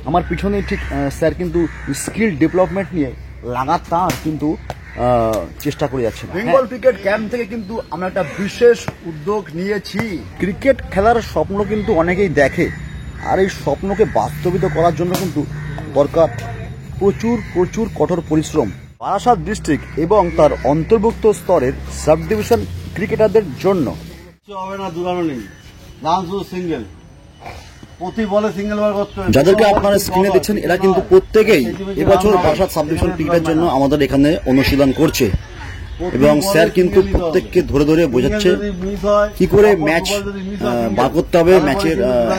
আমার পিছনে ঠিক স্যার কিন্তু স্কিল ডেভেলপমেন্ট নিয়ে লাগাতার কিন্তু চেষ্টা করে যাচ্ছে। বেঙ্গল ক্রিকেট ক্যাম্প থেকে কিন্তু আমরা একটা বিশেষ উদ্যোগ নিয়েছি। ক্রিকেট খেলার স্বপ্ন কিন্তু অনেকেই দেখে, আর এই স্বপ্নকে বাস্তবিত করার জন্য কিন্তু দরকার প্রচুর প্রচুর কঠোর পরিশ্রম। বারাসাত ডিস্ট্রিক্ট এবং তার অন্তর্ভুক্ত স্তরের সাব ডিভিশন ক্রিকেটারদের জন্য হবে না, দুরানো নেই, রান শুধু সিঙ্গেল, প্রতি বলে সিঙ্গেল বার করতে হবে। যাদেরকে আপনারা স্ক্রিনে দেখছেন এরা কিন্তু প্রত্যেকেই এবছর বারাসাত সাব ডিভিশন ক্রিকেটের জন্য আমাদের এখানে অনুশীলন করছে, এবং স্যার কিন্তু প্রত্যেককে ধরে ধরে বোঝাচ্ছে কি করে ম্যাচ বার করতে হবে, ম্যাচের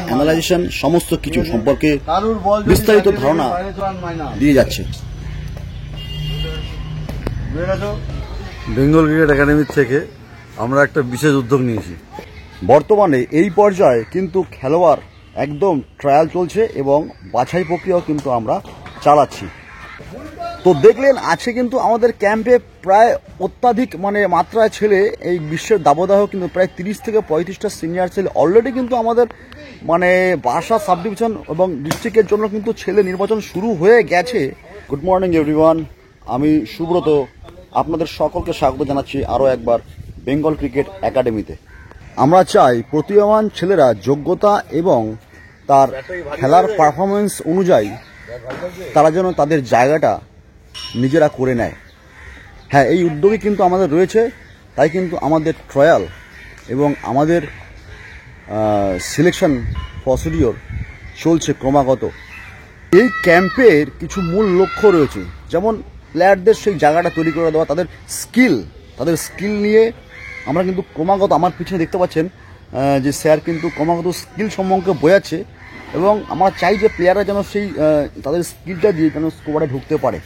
অ্যানালাইজেশন সমস্ত কিছু সম্পর্কে বিস্তারিত ধারণা দিয়ে যাচ্ছে। বেঙ্গল ক্রিকেট একাডেমির থেকে আমরা একটা বিশেষ উদ্যোগ নিয়েছি। বর্তমানে এই পর্যায়ে কিন্তু খেলোয়াড় একদম ট্রায়াল চলছে এবং বাছাই প্রক্রিয়াও কিন্তু আমরা চালাচ্ছি। তো দেখলেন আজকে কিন্তু আমাদের ক্যাম্পে প্রায় অত্যাধিক মাত্রায় ছেলে, এই বিশ্বের দাবদাহ কিন্তু প্রায় 30 থেকে 35টা সিনিয়র ছেলে অলরেডি কিন্তু আমাদের বারাসাত সাব ডিভিশন এবং ডিস্ট্রিক্টের জন্য কিন্তু ছেলে নির্বাচন শুরু হয়ে গেছে। গুড মর্নিং এভরিওয়ান, আমি সুব্রত আপনাদের সকলকে স্বাগত জানাচ্ছি আরও একবার বেঙ্গল ক্রিকেট একাডেমিতে। আমরা চাই প্রতিভাবান ছেলেরা যোগ্যতা এবং তার খেলার পারফরমেন্স অনুযায়ী তারা যেন তাদের জায়গাটা নিজেরা করে নেয়। হ্যাঁ, এই উদ্যোগে কিন্তু আমাদের রয়েছে, তাই কিন্তু আমাদের ট্রায়াল এবং আমাদের সিলেকশন প্রসিডিওর চলছে ক্রমাগত। এই ক্যাম্পের কিছু মূল লক্ষ্য রয়েছে, যেমন প্লেয়ারদের সেই জায়গাটা তৈরি করে দেওয়া, তাদের স্কিল নিয়ে আমরা কিন্তু ক্রমাগত, আমার পিছনে দেখতে পাচ্ছেন যে স্যার কিন্তু ক্রমাগত স্কিল সম্পর্কে বোঝাচ্ছে, এবং আমরা চাই যে প্লেয়াররা যেন সেই তাদের স্কিলটা দিয়ে যেন স্কোয়াডে ঢুকতে পারে।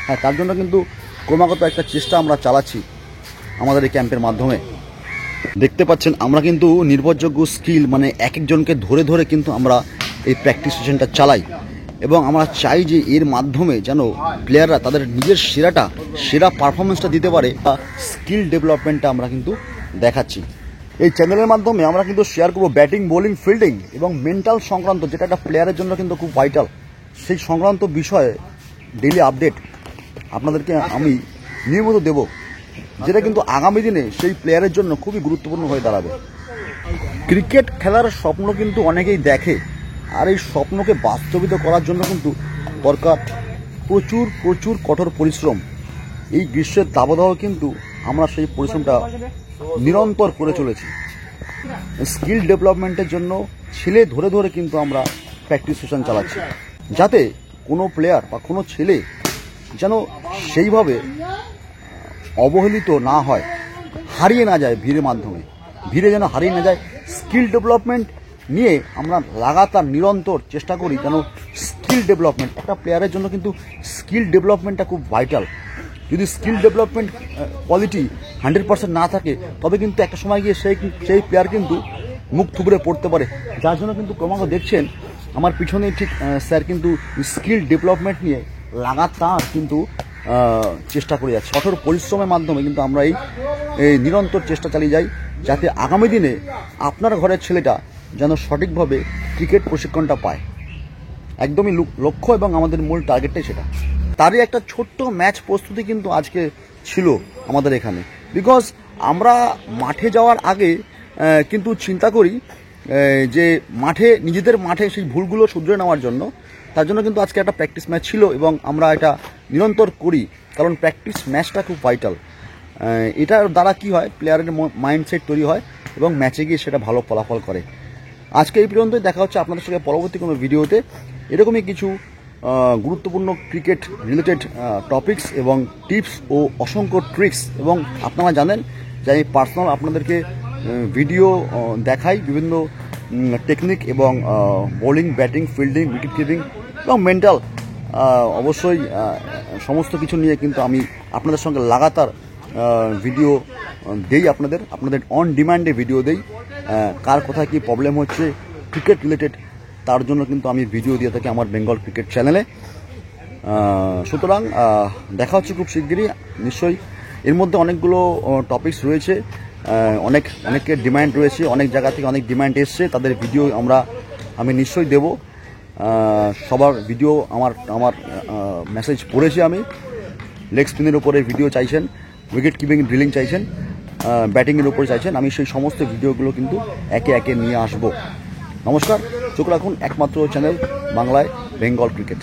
হ্যাঁ, তার জন্য কিন্তু ক্রমাগত একটা চেষ্টা আমরা চালাচ্ছি আমাদের এই ক্যাম্পের মাধ্যমে। দেখতে পাচ্ছেন আমরা কিন্তু নির্ভরযোগ্য স্কিল এক একজনকে ধরে ধরে কিন্তু আমরা এই প্র্যাকটিস সেশনটা চালাই, এবং আমরা চাই যে এর মাধ্যমে যেন প্লেয়াররা তাদের নিজের সেরা পারফরমেন্সটা দিতে পারে, বা স্কিল ডেভেলপমেন্টটা আমরা কিন্তু দেখাচ্ছি। এই চ্যানেলের মাধ্যমে আমরা কিন্তু শেয়ার করবো ব্যাটিং, বোলিং, ফিল্ডিং এবং মেন্টাল সংক্রান্ত, যেটা একটা প্লেয়ারের জন্য কিন্তু খুব ভাইটাল, সেই সংক্রান্ত বিষয়ে ডেইলি আপডেট আপনাদেরকে আমি নিয়মিত দেব, যেটা কিন্তু আগামী দিনে সেই প্লেয়ারের জন্য খুবই গুরুত্বপূর্ণ হয়ে দাঁড়াবে। ক্রিকেট খেলার স্বপ্ন কিন্তু অনেকেই দেখে, আর এই স্বপ্নকে বাস্তবিত করার জন্য কিন্তু দরকার প্রচুর প্রচুর কঠোর পরিশ্রম। এই গ্রীষ্মের দাবদাহ কিন্তু আমরা সেই পরিশ্রমটা নিরন্তর করে চলেছি। স্কিল ডেভেলপমেন্টের জন্য ছেলে ধরে ধরে কিন্তু আমরা প্র্যাকটিস সেশন চালাচ্ছি, যাতে কোনো প্লেয়ার বা কোনো ছেলে যেন সেইভাবে অবহেলিত না হয়, হারিয়ে না যায় ভিড়ে যেন হারিয়ে না যায়। স্কিল ডেভেলপমেন্ট নিয়ে আমরা লাগাতার নিরন্তর চেষ্টা করি যেন স্কিল ডেভেলপমেন্ট, একটা প্লেয়ারের জন্য কিন্তু স্কিল ডেভেলপমেন্টটা খুব ভাইটাল। যদি স্কিল ডেভেলপমেন্ট কোয়ালিটি 100% না থাকে, তবে কিন্তু একটা সময় গিয়ে সেই প্লেয়ার কিন্তু মুখ থুবড়ে পড়তে পারে। যার জন্য কিন্তু ক্রমাগত দেখছেন আমার পিছনে ঠিক স্যার কিন্তু স্কিল ডেভেলপমেন্ট নিয়ে লাগাতার কিন্তু চেষ্টা করে যাচ্ছে। কঠোর পরিশ্রমের মাধ্যমে কিন্তু আমরা এই নিরন্তর চেষ্টা চালিয়ে যাই, যাতে আগামী দিনে আপনার ঘরের ছেলেটা যেন সঠিকভাবে ক্রিকেট প্রশিক্ষণটা পায়। একদমই লক্ষ্য এবং আমাদের মূল টার্গেটটাই সেটা। তারই একটা ছোট্ট ম্যাচ প্রস্তুতি কিন্তু আজকে ছিল আমাদের এখানে, বিকজ আমরা মাঠে যাওয়ার আগে কিন্তু চিন্তা করি যে নিজেদের মাঠে সেই ভুলগুলো শুধরে নেওয়ার জন্য। তার জন্য কিন্তু আজকে একটা প্র্যাকটিস ম্যাচ ছিল, এবং আমরা এটা নিরন্তর করি, কারণ প্র্যাকটিস ম্যাচটা খুব ভাইটাল। এটার দ্বারা কি হয়, প্লেয়ারের মাইন্ডসেট তৈরি হয় এবং ম্যাচে গিয়ে সেটা ভালো ফলাফল করে। আজকে এই পর্যন্তই, দেখা হচ্ছে আপনাদের সঙ্গে পরবর্তী কোনো ভিডিওতে। এরকমই কিছু গুরুত্বপূর্ণ ক্রিকেট রিলেটেড টপিকস এবং টিপস ও অসংখ্য ট্রিক্স, এবং আপনারা জানেন যে আমি পার্সোনাল আপনাদেরকে ভিডিও দেখাই বিভিন্ন টেকনিক এবং bowling, batting, fielding, wicket keeping এবং মেন্টাল, অবশ্যই সমস্ত কিছু নিয়ে কিন্তু আমি আপনাদের সঙ্গে লাগাতার ভিডিও দেই, আপনাদের অন ডিমান্ডে ভিডিও দেই। কার কোথায় কী প্রবলেম হচ্ছে ক্রিকেট রিলেটেড, তার জন্য কিন্তু আমি ভিডিও দিয়ে থাকি আমার বেঙ্গল ক্রিকেট চ্যানেলে। সুতরাং দেখা হচ্ছে খুব শিগগিরই নিশ্চয়ই। এর মধ্যে অনেকগুলো টপিকস রয়েছে, অনেকের ডিমান্ড রয়েছে, অনেক জায়গা থেকে অনেক ডিমান্ড এসছে, তাদের ভিডিও আমি নিশ্চয়ই দেব। সবার ভিডিও আমার আমার মেসেজ পড়েছি আমি। লেগ স্পিনের উপরে ভিডিও চাইছেন, উইকেট কিপিং ড্রিলিং চাইছেন, ব্যাটিংয়ের উপরে চাইছেন। আমি সেই সমস্ত ভিডিওগুলো কিন্তু একে একে নিয়ে আসব। নমস্কার, চোখ রাখুন একমাত্র চ্যানেল বাংলায় বেঙ্গল ক্রিকেট।